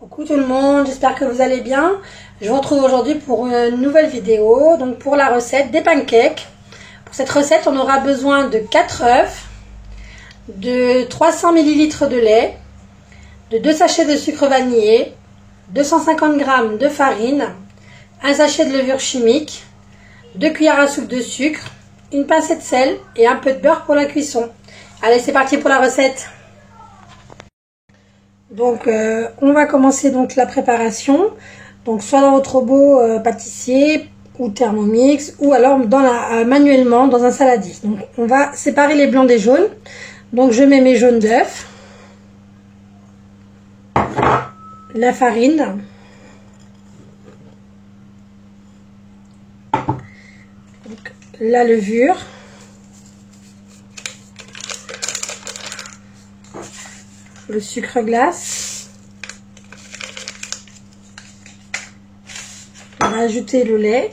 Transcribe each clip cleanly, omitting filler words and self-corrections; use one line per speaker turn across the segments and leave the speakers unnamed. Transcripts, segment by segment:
Coucou tout le monde, j'espère que vous allez bien. Je vous retrouve aujourd'hui pour une nouvelle vidéo, donc pour la recette des pancakes. Pour cette recette, on aura besoin de 4 œufs, de 300 ml de lait, de 2 sachets de sucre vanillé, 250 g de farine, un sachet de levure chimique, 2 cuillères à soupe de sucre, une pincée de sel et un peu de beurre pour la cuisson. Allez, c'est parti pour la recette. Donc on va commencer donc la préparation, donc soit dans votre robot pâtissier ou Thermomix, ou alors manuellement dans un saladier. Donc on va séparer les blancs des jaunes. Donc je mets mes jaunes d'œufs, la farine, donc, la levure, le sucre glace, on va ajouter le lait,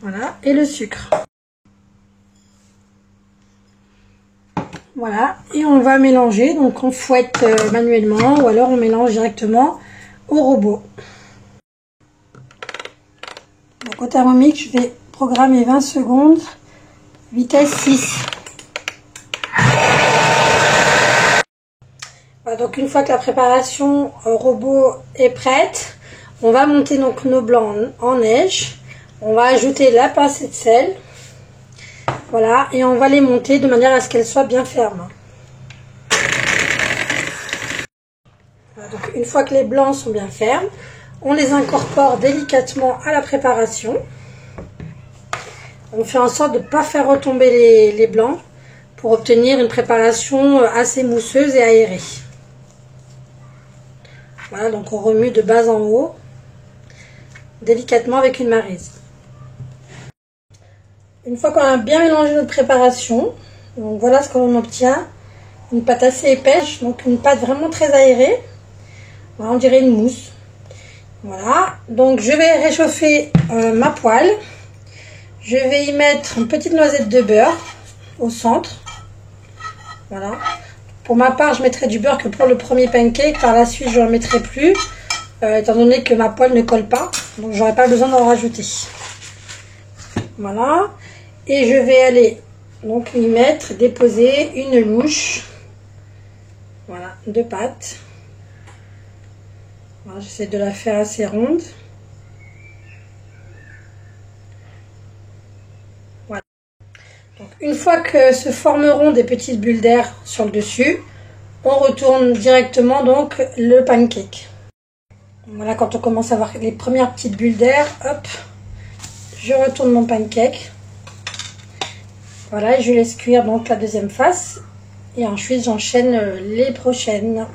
voilà, et le sucre. Voilà, et on va mélanger, donc on fouette manuellement ou alors on mélange directement au robot. Donc au Thermomix, je vais programmer 20 secondes. Vitesse 6. Voilà, donc une fois que la préparation robot est prête, on va monter donc nos blancs en neige. On va ajouter la pincée de sel. Voilà, et on va les monter de manière à ce qu'elles soient bien fermes. Voilà, donc une fois que les blancs sont bien fermes, on les incorpore délicatement à la préparation. On fait en sorte de ne pas faire retomber les blancs pour obtenir une préparation assez mousseuse et aérée. Voilà, donc on remue de bas en haut, délicatement avec une maryse. Une fois qu'on a bien mélangé notre préparation, donc voilà ce que l'on obtient. Une pâte assez épaisse, donc une pâte vraiment très aérée. Voilà, on dirait une mousse. Voilà, donc je vais réchauffer ma poêle. Je vais y mettre une petite noisette de beurre au centre. Voilà. Pour ma part, je mettrai du beurre que pour le premier pancake. Par la suite, je n'en mettrai plus, étant donné que ma poêle ne colle pas. Donc, j'aurai pas besoin d'en rajouter. Voilà. Et je vais aller donc y mettre, déposer une louche. Voilà, de pâte. Voilà, j'essaie de la faire assez ronde. Donc, une fois que se formeront des petites bulles d'air sur le dessus, on retourne directement donc le pancake. Voilà, quand on commence à avoir les premières petites bulles d'air, hop, je retourne mon pancake. Voilà, et je laisse cuire donc la deuxième face et ensuite j'enchaîne les prochaines.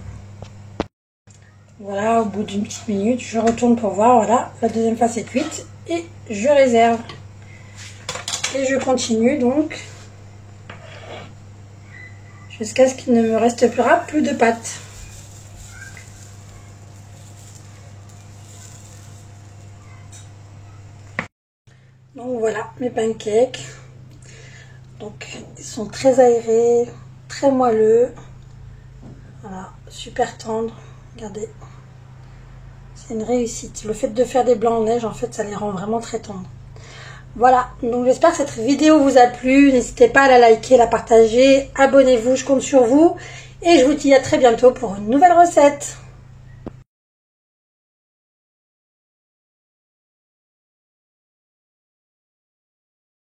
Voilà, au bout d'une petite minute, je retourne pour voir, voilà, la deuxième face est cuite et je réserve. Et je continue donc jusqu'à ce qu'il ne me restera plus de pâte. Donc voilà mes pancakes. Donc ils sont très aérés, très moelleux. Voilà, super tendres. Regardez. C'est une réussite. Le fait de faire des blancs en neige, en fait, ça les rend vraiment très tendres. Voilà, donc j'espère que cette vidéo vous a plu. N'hésitez pas à la liker, la partager, abonnez-vous, je compte sur vous. Et je vous dis à très bientôt pour une nouvelle recette.